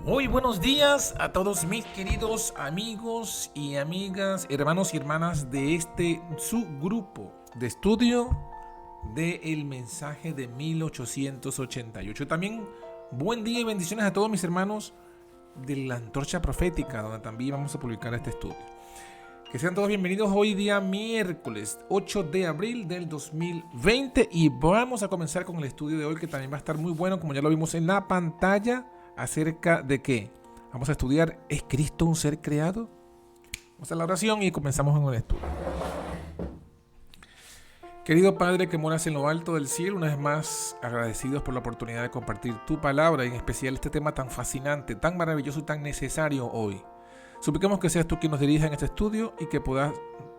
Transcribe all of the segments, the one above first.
Muy buenos días a todos mis queridos amigos y amigas, hermanos y hermanas de este subgrupo de estudio del mensaje de 1888. También buen día y bendiciones a todos mis hermanos de la Antorcha Profética, donde también vamos a publicar este estudio. Que sean todos bienvenidos hoy día miércoles 8 de abril del 2020 y vamos a comenzar con el estudio de hoy, que también va a estar muy bueno, como ya lo vimos en la pantalla. ¿Acerca de qué? Vamos a estudiar, ¿es Cristo un ser creado? Vamos a la oración y comenzamos con el estudio. Querido Padre que moras en lo alto del cielo, una vez más agradecidos por la oportunidad de compartir tu palabra, y en especial este tema tan fascinante, tan maravilloso y tan necesario hoy. Suplicamos que seas tú quien nos dirija en este estudio y que puedas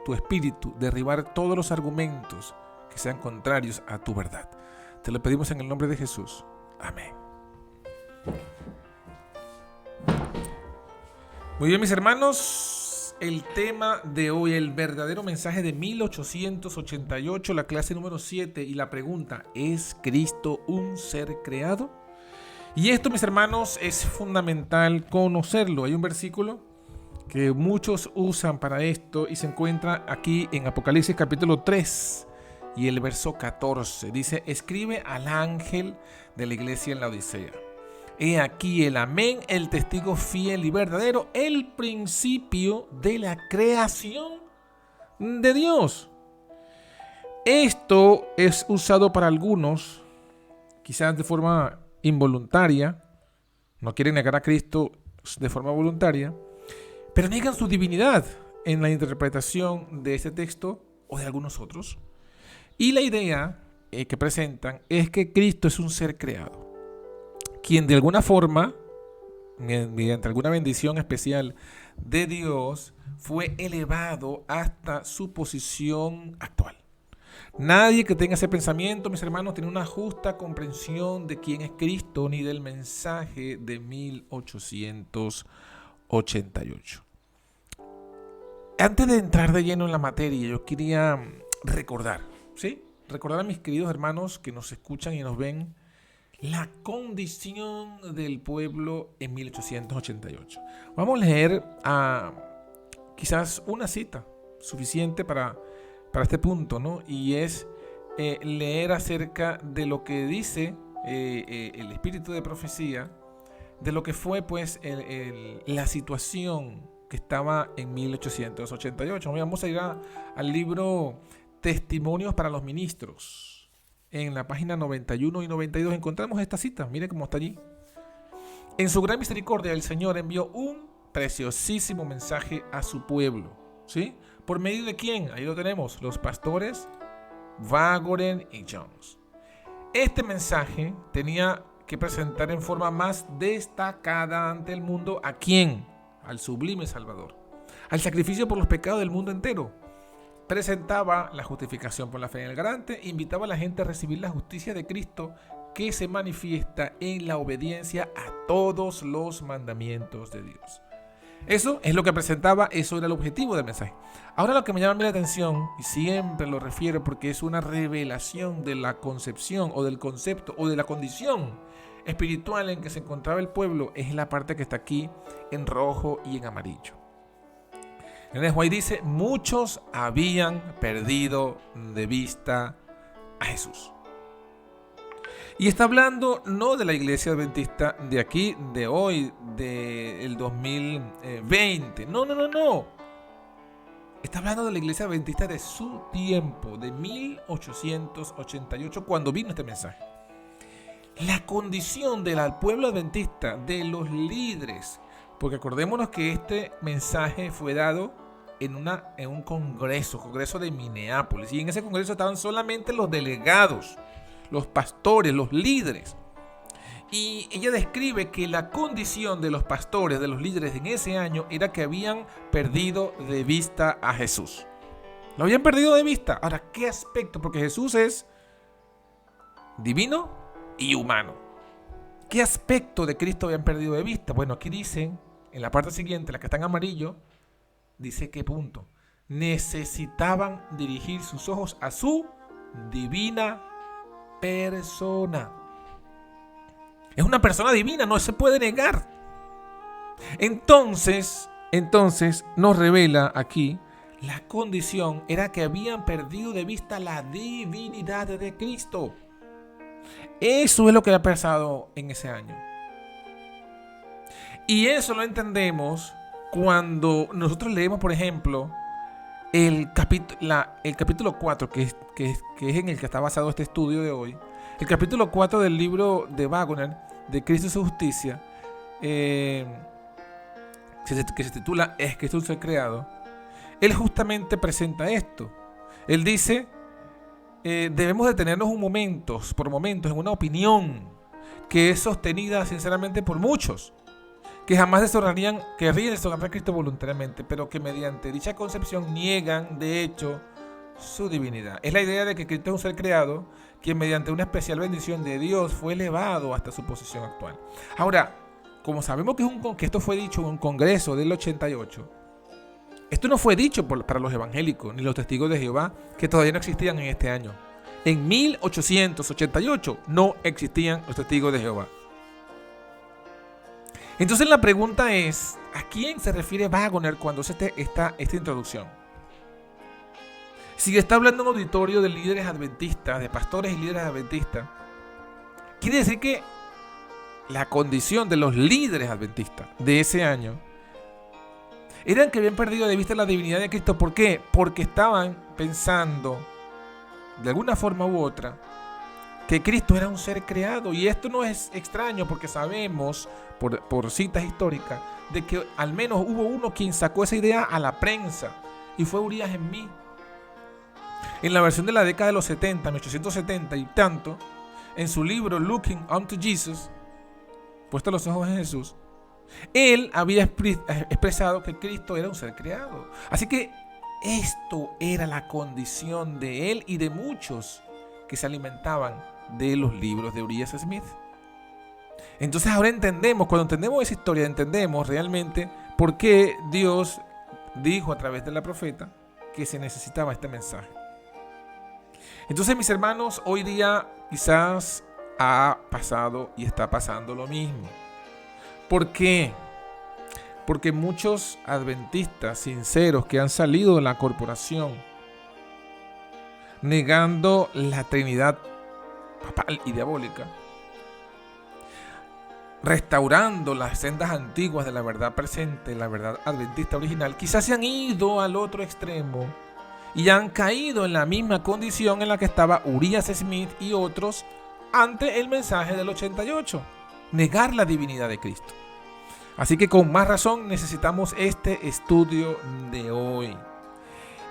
tu espíritu derribar todos los argumentos que sean contrarios a tu verdad. Te lo pedimos en el nombre de Jesús. Amén. Muy bien, mis hermanos, el tema de hoy, el verdadero mensaje de 1888, la clase número 7, y la pregunta: ¿es Cristo un ser creado? Y esto, mis hermanos, es fundamental conocerlo. Hay un versículo que muchos usan para esto y se encuentra aquí en Apocalipsis capítulo 3 y el verso 14. Dice: escribe al ángel de la iglesia en la Odisea. He aquí el amén, el testigo fiel y verdadero, el principio de la creación de Dios. Esto es usado para algunos, quizás de forma involuntaria, no quieren negar a Cristo de forma voluntaria, pero niegan su divinidad en la interpretación de este texto o de algunos otros. Y la idea que presentan es que Cristo es un ser creado, quien de alguna forma, mediante alguna bendición especial de Dios, fue elevado hasta su posición actual. Nadie que tenga ese pensamiento, mis hermanos, tiene una justa comprensión de quién es Cristo ni del mensaje de 1888. Antes de entrar de lleno en la materia, yo quería recordar a mis queridos hermanos que nos escuchan y nos ven, la condición del pueblo en 1888. Vamos a leer quizás una cita suficiente para este punto, ¿no? Y es leer acerca de lo que dice el espíritu de profecía, de lo que fue pues la situación que estaba en 1888. Vamos a ir al libro Testimonios para los Ministros. En la página 91 y 92 encontramos esta cita. Mire cómo está allí. En su gran misericordia, el Señor envió un preciosísimo mensaje a su pueblo. ¿Sí? ¿Por medio de quién? Ahí lo tenemos. Los pastores Wagoren y Jones. Este mensaje tenía que presentar en forma más destacada ante el mundo ¿a quién? Al sublime Salvador. Al sacrificio por los pecados del mundo entero. Presentaba la justificación por la fe en el garante, invitaba a la gente a recibir la justicia de Cristo, que se manifiesta en la obediencia a todos los mandamientos de Dios. Eso es lo que presentaba, eso era el objetivo del mensaje. Ahora lo que me llama la atención, y siempre lo refiero porque es una revelación de la concepción o del concepto o de la condición espiritual en que se encontraba el pueblo, es la parte que está aquí en rojo y en amarillo. En el Juan dice: muchos habían perdido de vista a Jesús. Y está hablando no de la iglesia adventista de aquí, de hoy, del 2020. No. Está hablando de la iglesia adventista de su tiempo, de 1888, cuando vino este mensaje. La condición del pueblo adventista, de los líderes, porque acordémonos que este mensaje fue dado en un congreso de Minneapolis, y en ese congreso estaban solamente los delegados, los pastores, los líderes. Y ella describe que la condición de los pastores, de los líderes en ese año, era que habían perdido de vista a Jesús. Lo habían perdido de vista. Ahora, ¿qué aspecto? Porque Jesús es divino y humano. ¿Qué aspecto de Cristo habían perdido de vista? Bueno, aquí dicen, en la parte siguiente, la que está en amarillo, dice qué punto. Necesitaban dirigir sus ojos a su divina persona. Es una persona divina, no se puede negar. Entonces nos revela aquí la condición era que habían perdido de vista la divinidad de Cristo. Eso es lo que ha pasado en ese año. Y eso lo entendemos cuando nosotros leemos, por ejemplo, el capítulo 4, que es en el que está basado este estudio de hoy. El capítulo 4 del libro de Wagner, de Cristo y su justicia, que se titula ¿Es Cristo un ser creado? Él justamente presenta esto. Él dice, debemos detenernos por momentos, en una opinión que es sostenida sinceramente por muchos, que jamás querrían deshonrar a Cristo voluntariamente, pero que mediante dicha concepción niegan, de hecho, su divinidad. Es la idea de que Cristo es un ser creado, quien mediante una especial bendición de Dios fue elevado hasta su posición actual. Ahora, como sabemos que esto fue dicho en un congreso del 88, esto no fue dicho para los evangélicos ni los testigos de Jehová, que todavía no existían en este año. En 1888 no existían los testigos de Jehová. Entonces la pregunta es, ¿a quién se refiere Wagner cuando hace esta introducción? Si está hablando en un auditorio de líderes adventistas, de pastores y líderes adventistas, quiere decir que la condición de los líderes adventistas de ese año eran que habían perdido de vista la divinidad de Cristo. ¿Por qué? Porque estaban pensando, de alguna forma u otra, que Cristo era un ser creado. Y esto no es extraño porque sabemos, por citas históricas, de que al menos hubo uno quien sacó esa idea a la prensa, y fue Urias Smith. En la versión de la década de los 70, 1870 y tanto, en su libro Looking Unto Jesus, puesto los ojos en Jesús, él había expresado que Cristo era un ser creado. Así que esto era la condición de él y de muchos que se alimentaban de los libros de Urias Smith. Entonces ahora entendemos, cuando entendemos esa historia, entendemos realmente por qué Dios dijo a través de la profeta que se necesitaba este mensaje. Entonces, mis hermanos, hoy día quizás ha pasado y está pasando lo mismo. ¿Por qué? Porque muchos adventistas sinceros que han salido de la corporación negando la Trinidad papal y diabólica, restaurando las sendas antiguas de la verdad presente, la verdad adventista original, quizás se han ido al otro extremo y han caído en la misma condición en la que estaba Urias Smith y otros ante el mensaje del 88, negar la divinidad de Cristo. Así que con más razón necesitamos este estudio de hoy.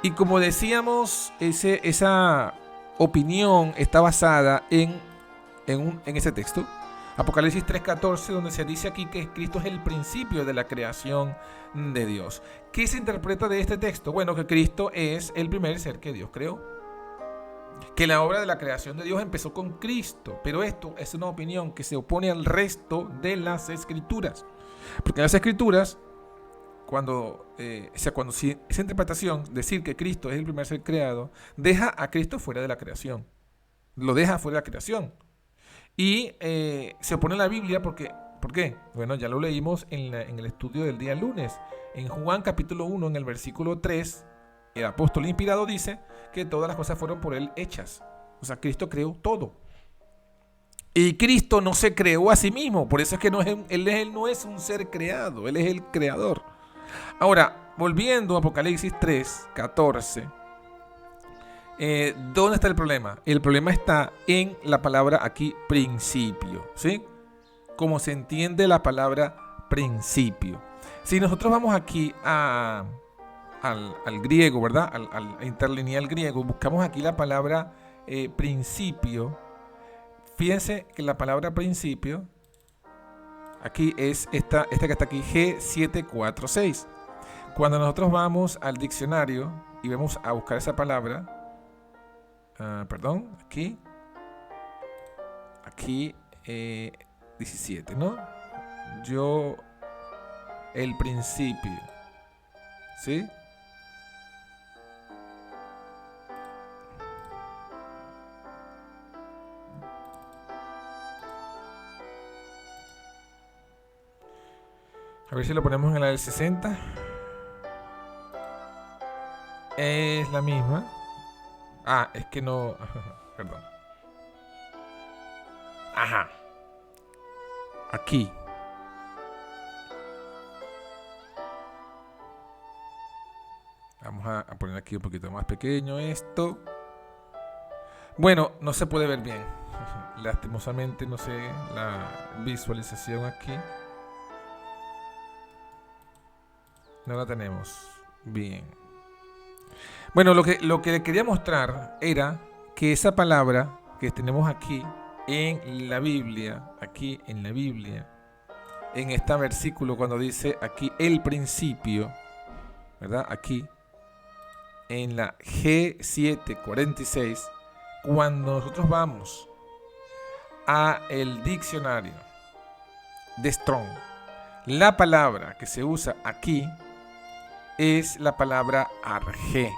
Y como decíamos, esa opinión está basada en ese texto, Apocalipsis 3:14, donde se dice aquí que Cristo es el principio de la creación de Dios. ¿Qué se interpreta de este texto? Bueno, que Cristo es el primer ser que Dios creó, que la obra de la creación de Dios empezó con Cristo, pero esto es una opinión que se opone al resto de las Escrituras, porque en las Escrituras, esa interpretación, decir que Cristo es el primer ser creado, deja a Cristo fuera de la creación, lo deja fuera de la creación. Y se opone a la Biblia ¿por qué? Bueno, ya lo leímos en el estudio del día lunes. En Juan capítulo 1, en el versículo 3, el apóstol inspirado dice que todas las cosas fueron por él hechas. O sea, Cristo creó todo. Y Cristo no se creó a sí mismo. Por eso es que él no es un ser creado. Él es el creador. Ahora, volviendo a Apocalipsis 3:14. ¿Dónde está el problema? El problema está en la palabra aquí principio, ¿sí? Como se entiende la palabra principio. Si nosotros vamos aquí al griego, ¿verdad? Al interlineal griego, buscamos aquí la palabra principio. Fíjense que la palabra principio aquí es esta que está aquí, G746. Cuando nosotros vamos al diccionario y vamos a buscar esa palabra, aquí 17, ¿no? El principio, ¿sí? A ver ver si lo ponemos en la del 60. Es la misma. Ah, es que no... Perdón. Ajá. Aquí. Vamos a poner aquí un poquito más pequeño esto. Bueno, no se puede ver bien. Lastimosamente no sé la visualización aquí. No la tenemos bien. Bueno, lo que le quería mostrar era que esa palabra que tenemos aquí en la Biblia, en este versículo, cuando dice aquí el principio, ¿verdad? Aquí, en la G746, cuando nosotros vamos a el diccionario de Strong, la palabra que se usa aquí es la palabra arge.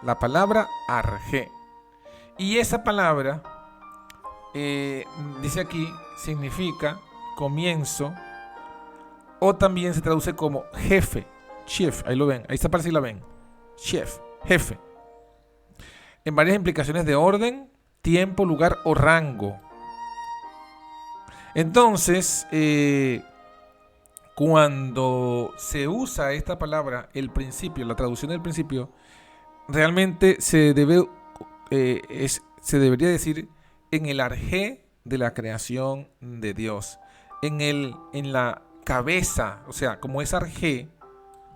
La palabra arge. Y esa palabra, dice aquí, significa comienzo, o también se traduce como jefe, chief. Ahí lo ven, ahí está, parece que la ven. Chef, jefe. En varias implicaciones de orden, tiempo, lugar o rango. Entonces, cuando se usa esta palabra, el principio, la traducción del principio, realmente se debería decir en el arjé de la creación de Dios, en la cabeza, o sea, como es arjé,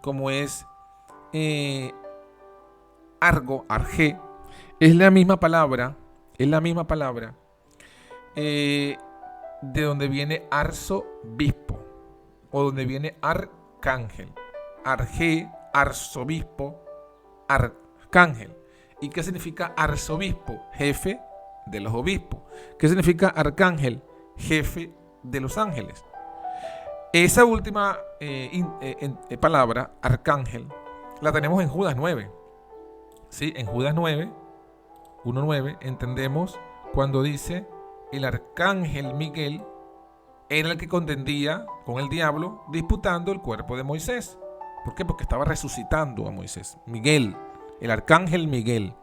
como es arjé, es la misma palabra, de donde viene arzobispo, o donde viene arcángel. Arjé, arzobispo, arcángel. ¿Y qué significa arzobispo? Jefe de los obispos. ¿Qué significa arcángel? Jefe de los ángeles. Esa última palabra, arcángel, la tenemos en Judas 9. ¿Sí? En Judas 9, 1:9, entendemos cuando dice: el arcángel Miguel era el que contendía con el diablo disputando el cuerpo de Moisés. ¿Por qué? Porque estaba resucitando a Moisés. Miguel, el arcángel Miguel.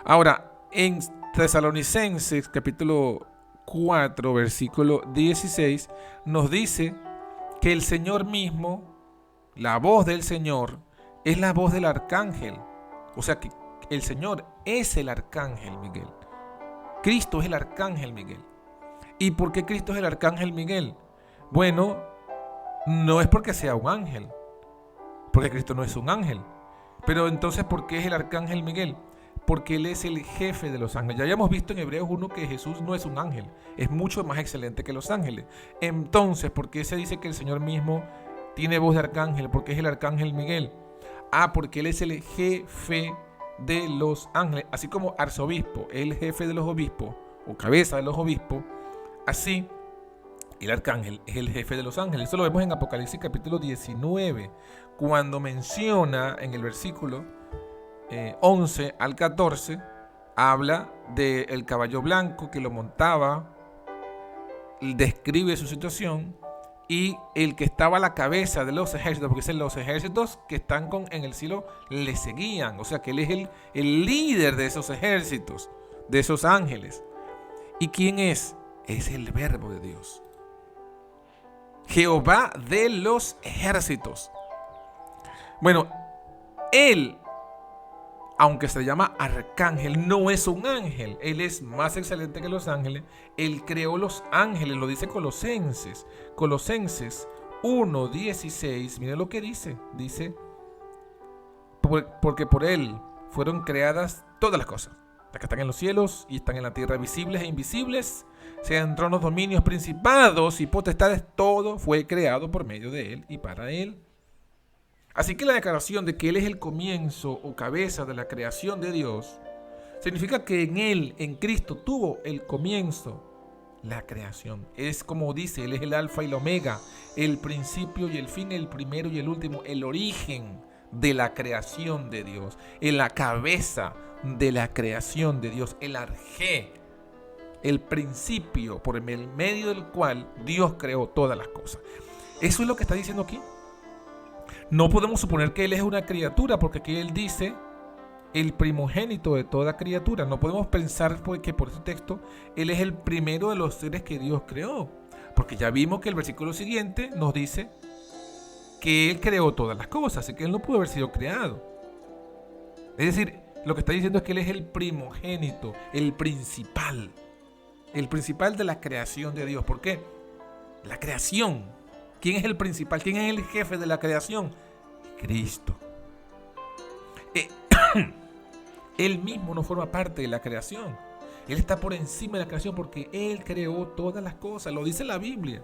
Ahora, en Tesalonicenses capítulo 4, versículo 16, nos dice que el Señor mismo, la voz del Señor, es la voz del arcángel. O sea que el Señor es el arcángel Miguel. Cristo es el arcángel Miguel. ¿Y por qué Cristo es el arcángel Miguel? Bueno, no es porque sea un ángel, porque Cristo no es un ángel. Pero entonces, ¿por qué es el arcángel Miguel? Porque Él es el jefe de los ángeles. Ya habíamos visto en Hebreos 1 que Jesús no es un ángel, es mucho más excelente que los ángeles. Entonces, ¿por qué se dice que el Señor mismo tiene voz de arcángel? Porque es el arcángel Miguel. Ah, porque Él es el jefe de los ángeles. Así como arzobispo es el jefe de los obispos, o cabeza de los obispos, así el arcángel es el jefe de los ángeles. Eso lo vemos en Apocalipsis capítulo 19, cuando menciona en el versículo 11 al 14, habla del caballo blanco que lo montaba, describe su situación, y el que estaba a la cabeza de los ejércitos, porque son los ejércitos que están en el cielo, le seguían. O sea que Él es el líder de esos ejércitos, de esos ángeles. ¿Y quién es? Es el Verbo de Dios, Jehová de los ejércitos. Bueno, Él, aunque se llama arcángel, no es un ángel. Él es más excelente que los ángeles. Él creó los ángeles, lo dice Colosenses 1:16. Miren lo que dice. Dice, porque por Él fueron creadas todas las cosas, las que están en los cielos y están en la tierra, visibles e invisibles, sean tronos, dominios, principados y potestades. Todo fue creado por medio de Él y para Él. Así que la declaración de que Él es el comienzo o cabeza de la creación de Dios significa que en Él, en Cristo, tuvo el comienzo la creación. Es como dice, Él es el alfa y el omega, el principio y el fin, el primero y el último, el origen de la creación de Dios, en la cabeza de la creación de Dios, el arjé, el principio por el medio del cual Dios creó todas las cosas. Eso es lo que está diciendo aquí. No podemos suponer que Él es una criatura, porque aquí Él dice el primogénito de toda criatura. No podemos pensar que por este texto Él es el primero de los seres que Dios creó, porque ya vimos que el versículo siguiente nos dice que Él creó todas las cosas, así que Él no pudo haber sido creado. Es decir, lo que está diciendo es que Él es el primogénito, el principal de la creación de Dios. ¿Por qué? La creación. ¿Quién es el principal? ¿Quién es el jefe de la creación? Cristo. Él mismo no forma parte de la creación. Él está por encima de la creación porque Él creó todas las cosas. Lo dice la Biblia.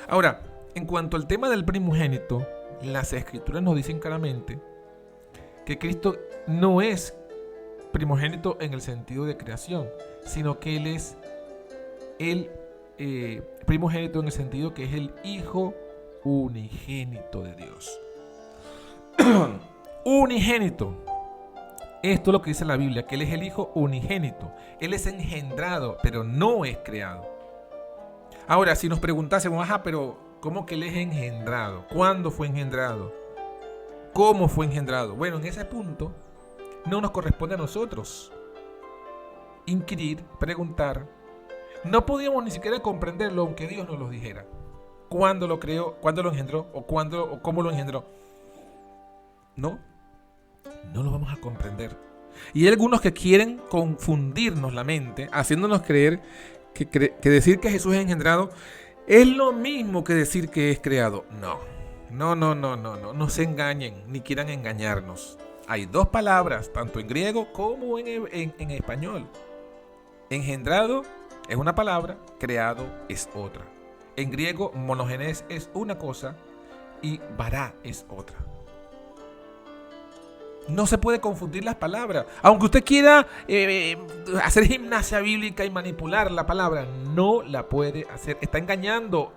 Ahora, en cuanto al tema del primogénito, las Escrituras nos dicen claramente que Cristo no es primogénito en el sentido de creación, sino que Él es el primogénito en el sentido que es el Hijo unigénito de Dios. Unigénito. Esto es lo que dice la Biblia, que Él es el Hijo unigénito. Él es engendrado, pero no es creado. Ahora, si nos preguntásemos, pero ¿cómo que Él es engendrado? ¿Cuándo fue engendrado? ¿Cómo fue engendrado? Bueno, en ese punto no nos corresponde a nosotros inquirir, preguntar. No podíamos ni siquiera comprenderlo aunque Dios nos lo dijera. ¿Cuándo lo creó? ¿Cuándo lo engendró? ¿O cómo lo engendró? No lo vamos a comprender. Y hay algunos que quieren confundirnos la mente, haciéndonos creer que decir que Jesús es engendrado es lo mismo que decir que es creado. No se engañen, ni quieran engañarnos. Hay dos palabras, tanto en griego como en español. Engendrado es una palabra, creado es otra. En griego, monogenes es una cosa y vará es otra. No se puede confundir las palabras. Aunque usted quiera hacer gimnasia bíblica y manipular la palabra, no la puede hacer. Está engañando,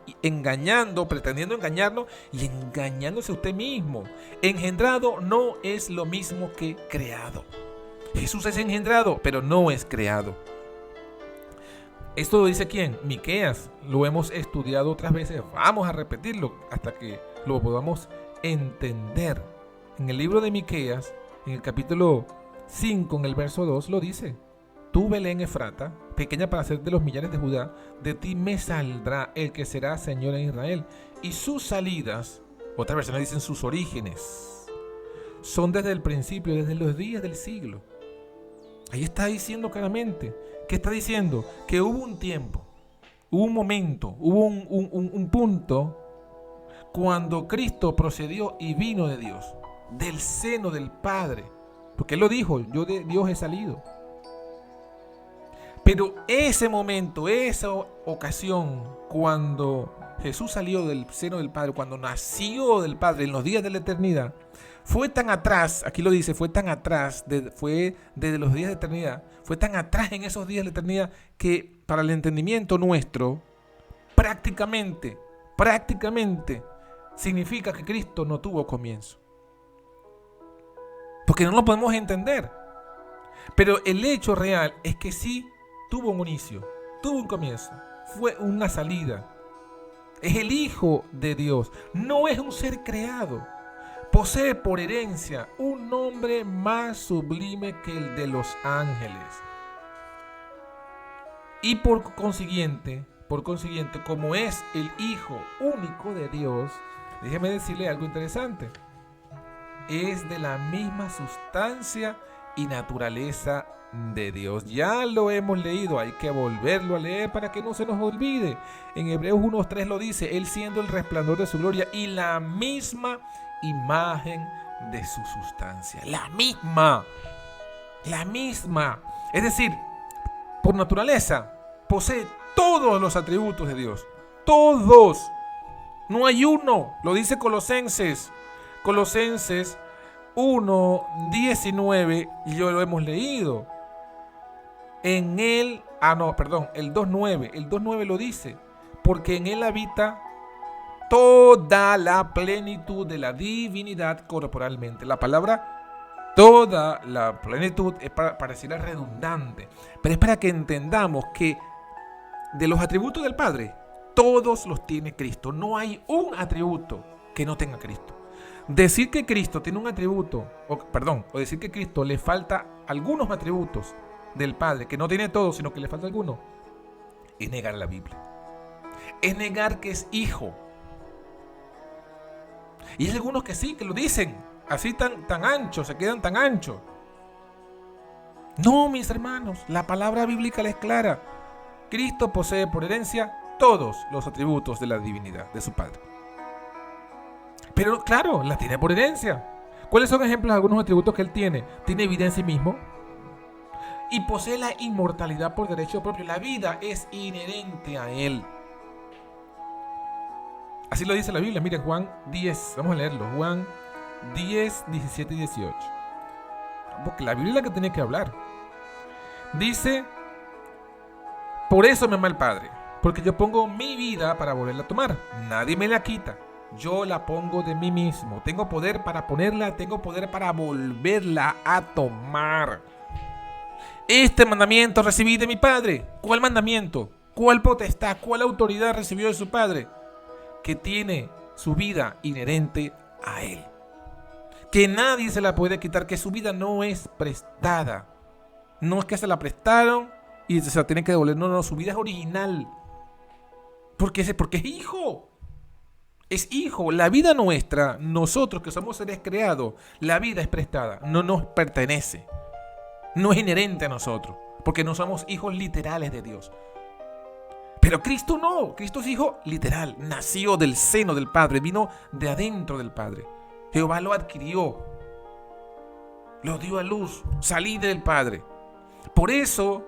pretendiendo engañarnos y engañándose a usted mismo. Engendrado no es lo mismo que creado. Jesús es engendrado, pero no es creado. ¿Esto lo dice quién? Miqueas. Lo hemos estudiado otras veces. Vamos a repetirlo hasta que lo podamos entender. En el libro de Miqueas, en el capítulo 5, en el verso 2, lo dice: Tú, Belén Efrata, pequeña para ser de los millares de Judá, de ti me saldrá el que será Señor en Israel. Y sus salidas, otras versiones dicen sus orígenes, son desde el principio, desde los días del siglo. Ahí está diciendo claramente. ¿Qué está diciendo? Que hubo un tiempo, hubo un momento, hubo un punto cuando Cristo procedió y vino de Dios, del seno del Padre, porque Él lo dijo: yo de Dios he salido. Pero ese momento, esa ocasión, cuando Jesús salió del seno del Padre, cuando nació del Padre en los días de la eternidad, fue tan atrás, aquí lo dice, fue tan atrás, fue desde los días de eternidad, fue tan atrás en esos días de la eternidad que para el entendimiento nuestro, prácticamente, significa que Cristo no tuvo comienzo. Porque no lo podemos entender. Pero el hecho real es que sí tuvo un inicio, tuvo un comienzo, fue una salida. Es el Hijo de Dios, no es un ser creado. Posee por herencia un nombre más sublime que el de los ángeles. Y por consiguiente, como es el Hijo único de Dios, déjeme decirle algo interesante. Es de la misma sustancia y naturaleza de Dios. Ya lo hemos leído, hay que volverlo a leer para que no se nos olvide. En Hebreos 1:3 lo dice: Él siendo el resplandor de su gloria y la misma imagen de su sustancia. La misma. Es decir, por naturaleza posee todos los atributos de Dios. Todos. No hay uno. Lo dice Colosenses 1:19, y yo lo hemos leído. En él, el 2:9. El 2:9 lo dice: porque en él habita toda la plenitud de la divinidad corporalmente. La palabra toda la plenitud pareciera redundante, pero es para que entendamos que de los atributos del Padre, Todos los tiene Cristo. No hay un atributo que no tenga Cristo. Decir que Cristo tiene un atributo, o decir que Cristo le falta algunos atributos del Padre, que no tiene todos, sino que le falta alguno, es negar la Biblia. Es negar que es hijo. Y hay algunos que sí, que lo dicen así tan ancho, se quedan tan anchos. No, mis hermanos, la palabra bíblica les es clara. Cristo posee por herencia todos los atributos de la divinidad de su Padre. Pero claro, la tiene por herencia. ¿Cuáles son ejemplos de algunos atributos que él tiene? Tiene vida en sí mismo y posee la inmortalidad por derecho propio. La vida es inherente a él. Así lo dice la Biblia. Miren, Juan 10, vamos a leerlo. Juan 10, 17 y 18. Porque la Biblia es la que tiene que hablar. Dice: por eso me ama el Padre, porque yo pongo mi vida para volverla a tomar. Nadie me la quita. Yo la pongo de mí mismo. Tengo poder para ponerla, tengo poder para volverla a tomar. Este mandamiento recibí de mi Padre. ¿Cuál mandamiento? ¿Cuál potestad? ¿Cuál autoridad recibió de su Padre? Que tiene su vida inherente a él. Que nadie se la puede quitar, que su vida no es prestada. No es que se la prestaron y se la tienen que devolver. No, su vida es original. Porque es hijo. Es hijo. La vida nuestra, nosotros que somos seres creados, la vida es prestada. No nos pertenece. No es inherente a nosotros. Porque no somos hijos literales de Dios. Pero Cristo no. Cristo es hijo literal. Nació del seno del Padre. Vino de adentro del Padre. Jehová lo adquirió. Lo dio a luz. Salí del Padre. Por eso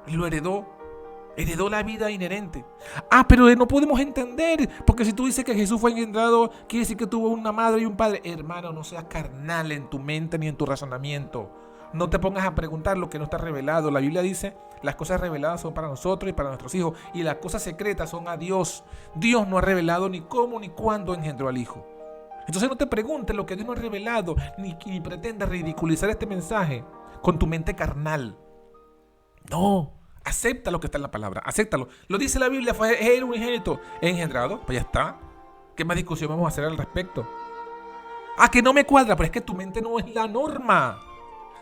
lo heredó. Heredó la vida inherente. Pero no podemos entender. Porque si tú dices que Jesús fue engendrado, quiere decir que tuvo una madre y un padre. Hermano, no seas carnal en tu mente ni en tu razonamiento. No te pongas a preguntar lo que no está revelado. La Biblia dice: las cosas reveladas son para nosotros y para nuestros hijos, y las cosas secretas son a Dios. Dios no ha revelado ni cómo ni cuándo engendró al Hijo. Entonces no te preguntes lo que Dios no ha revelado, ni pretendas ridiculizar este mensaje con tu mente carnal. No. Acepta lo que está en la palabra, acéptalo. Lo dice la Biblia: fue el unigénito engendrado. Pues ya está. ¿Qué más discusión vamos a hacer al respecto? Que no me cuadra, pero es que tu mente no es la norma.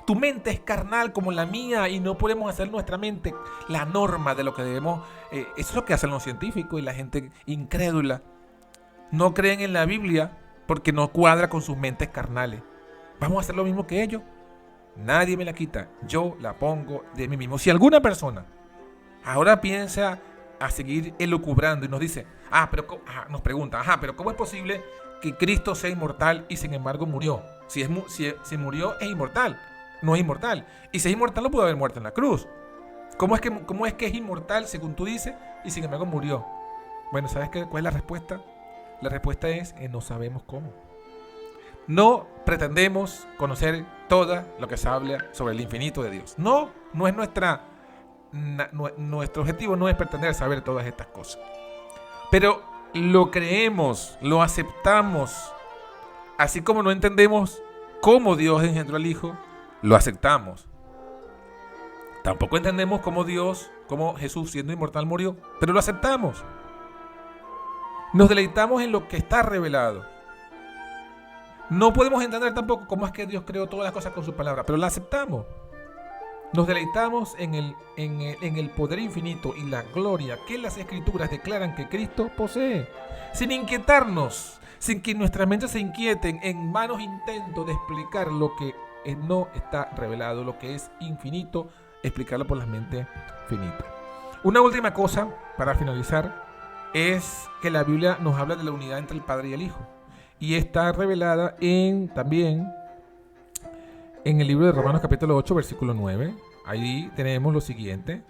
Tu mente es carnal como la mía y no podemos hacer nuestra mente la norma de lo que debemos. Eso es lo que hacen los científicos y la gente incrédula. No creen en la Biblia porque no cuadra con sus mentes carnales. Vamos a hacer lo mismo que ellos. Nadie me la quita. Yo la pongo de mí mismo. Si alguna persona ahora piensa a seguir elucubrando y nos dice, nos pregunta, pero ¿cómo es posible que Cristo sea inmortal y sin embargo murió? Si murió es inmortal. No es inmortal. Y si es inmortal no pudo haber muerto en la cruz. ¿Cómo es que es inmortal según tú dices y sin embargo murió? Bueno, ¿sabes cuál es la respuesta? La respuesta es que no sabemos cómo. No pretendemos conocer todo lo que se habla sobre el infinito de Dios. No es nuestro objetivo no es pretender saber todas estas cosas. Pero lo creemos, lo aceptamos. Así como no entendemos cómo Dios engendró al Hijo, lo aceptamos. Tampoco entendemos cómo Jesús siendo inmortal murió, pero lo aceptamos. Nos deleitamos en lo que está revelado. No podemos entender tampoco cómo es que Dios creó todas las cosas con su palabra, pero la aceptamos. Nos deleitamos en el poder infinito y la gloria que las Escrituras declaran que Cristo posee, sin inquietarnos, sin que nuestra mente se inquieten en vanos intentos de explicar lo que no está revelado, lo que es infinito, explicarlo por la mente finita. Una última cosa para finalizar es que la Biblia nos habla de la unidad entre el Padre y el Hijo. Y está revelada también en el libro de Romanos capítulo 8, versículo 9. Ahí tenemos lo siguiente: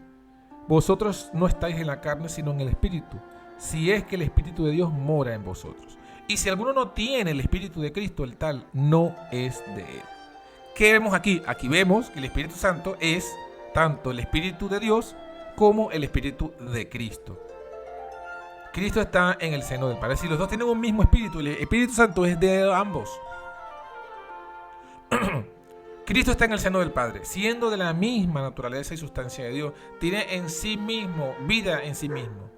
vosotros no estáis en la carne, sino en el Espíritu, si es que el Espíritu de Dios mora en vosotros. Y si alguno no tiene el Espíritu de Cristo, el tal no es de él. ¿Qué vemos aquí? Aquí vemos que el Espíritu Santo es tanto el Espíritu de Dios como el Espíritu de Cristo. Cristo está en el seno del Padre. Si los dos tienen un mismo espíritu, el Espíritu Santo es de ambos. Cristo está en el seno del Padre, siendo de la misma naturaleza y sustancia de Dios. Tiene en sí mismo, vida en sí mismo.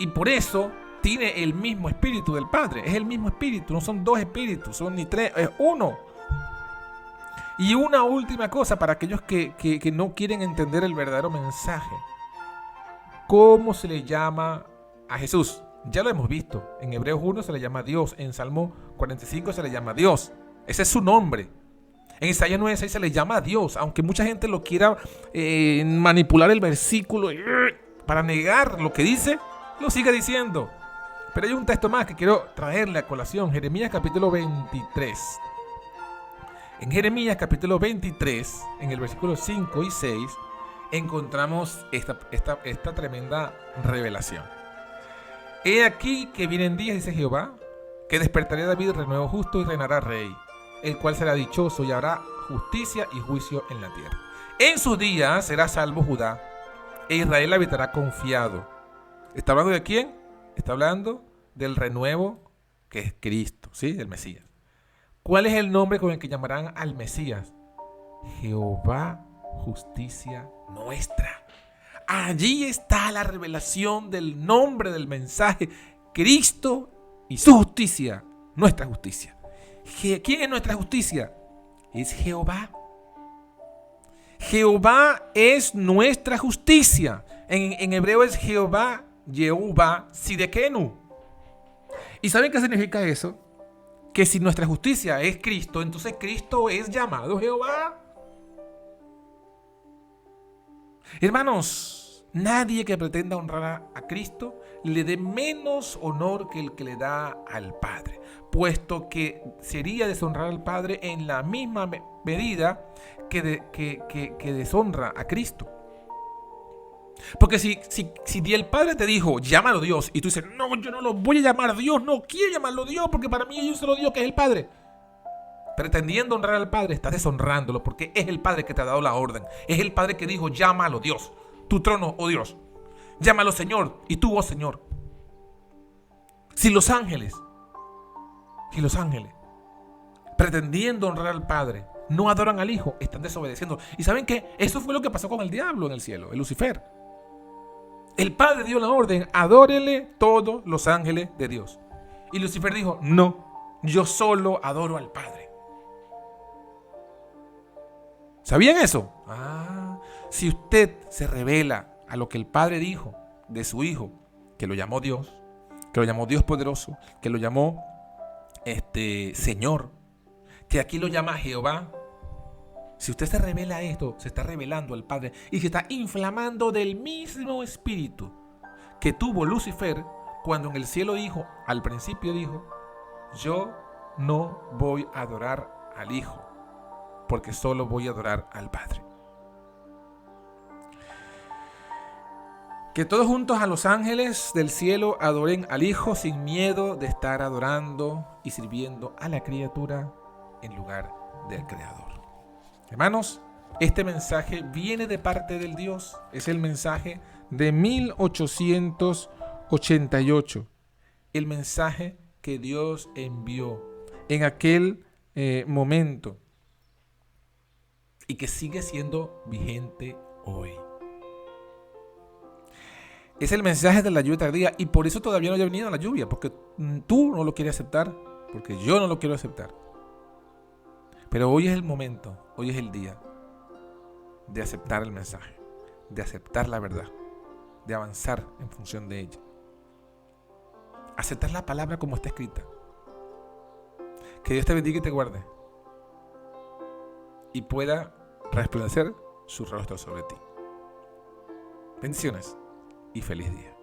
Y por eso tiene el mismo espíritu del Padre. Es el mismo espíritu, no son dos espíritus, son ni tres, es uno. Y una última cosa para aquellos que no quieren entender el verdadero mensaje. ¿Cómo se le llama a Jesús? Ya lo hemos visto. En Hebreos 1 se le llama Dios. En Salmo 45 se le llama Dios. Ese es su nombre. En Isaías 9:6 se le llama Dios. Aunque mucha gente lo quiera manipular el versículo para negar lo que dice, lo sigue diciendo. Pero hay un texto más que quiero traerle a colación. Jeremías capítulo 23. En Jeremías capítulo 23, en el versículo 5 y 6, encontramos esta tremenda revelación. He aquí que vienen días, dice Jehová, que despertaré a David renuevo justo y reinará rey, el cual será dichoso y habrá justicia y juicio en la tierra. En sus días será salvo Judá, e Israel habitará confiado. ¿Está hablando de quién? Está hablando del renuevo que es Cristo, ¿sí? El Mesías. ¿Cuál es el nombre con el que llamarán al Mesías? Jehová, justicia nuestra. Allí está la revelación del nombre del mensaje. Cristo y su justicia, nuestra justicia. ¿Quién es nuestra justicia? Es Jehová. Jehová es nuestra justicia. En hebreo es Jehová, Yehová, Sidekenu. ¿Y saben qué significa eso? Que si nuestra justicia es Cristo, entonces Cristo es llamado Jehová. Hermanos, nadie que pretenda honrar a Cristo le dé menos honor que el que le da al Padre, puesto que sería deshonrar al Padre en la misma medida que deshonra a Cristo. Porque si el Padre te dijo, llámalo Dios, y tú dices, no, yo no lo voy a llamar Dios, no quiero llamarlo Dios, porque para mí hay un solo Dios que es el Padre. Pretendiendo honrar al Padre, estás deshonrándolo, porque es el Padre que te ha dado la orden. Es el Padre que dijo, llámalo Dios, tu trono, oh Dios. Llámalo Señor, y tú, oh Señor. Si los ángeles, pretendiendo honrar al Padre, no adoran al Hijo, están desobedeciendo. ¿Y saben qué? Eso fue lo que pasó con el diablo en el cielo, el Lucifer. El Padre dio la orden, adórele todos los ángeles de Dios. Y Lucifer dijo, no, yo solo adoro al Padre. ¿Sabían eso? Si usted se revela a lo que el Padre dijo de su Hijo, que lo llamó Dios, que lo llamó Dios poderoso, que lo llamó Señor, que aquí lo llama Jehová. Si usted se revela a esto, se está revelando al Padre y se está inflamando del mismo espíritu que tuvo Lucifer cuando en el cielo dijo, al principio dijo, yo no voy a adorar al Hijo, porque solo voy a adorar al Padre. Que todos juntos a los ángeles del cielo adoren al Hijo sin miedo de estar adorando y sirviendo a la criatura en lugar del Creador. Hermanos, este mensaje viene de parte del Dios. Es el mensaje de 1888. El mensaje que Dios envió en aquel momento y que sigue siendo vigente hoy. Es el mensaje de la lluvia tardía y por eso todavía no haya venido la lluvia, porque tú no lo quieres aceptar, porque yo no lo quiero aceptar. Pero hoy es el momento, hoy es el día de aceptar el mensaje, de aceptar la verdad, de avanzar en función de ella. Aceptar la palabra como está escrita. Que Dios te bendiga y te guarde y pueda resplandecer su rostro sobre ti. Bendiciones y feliz día.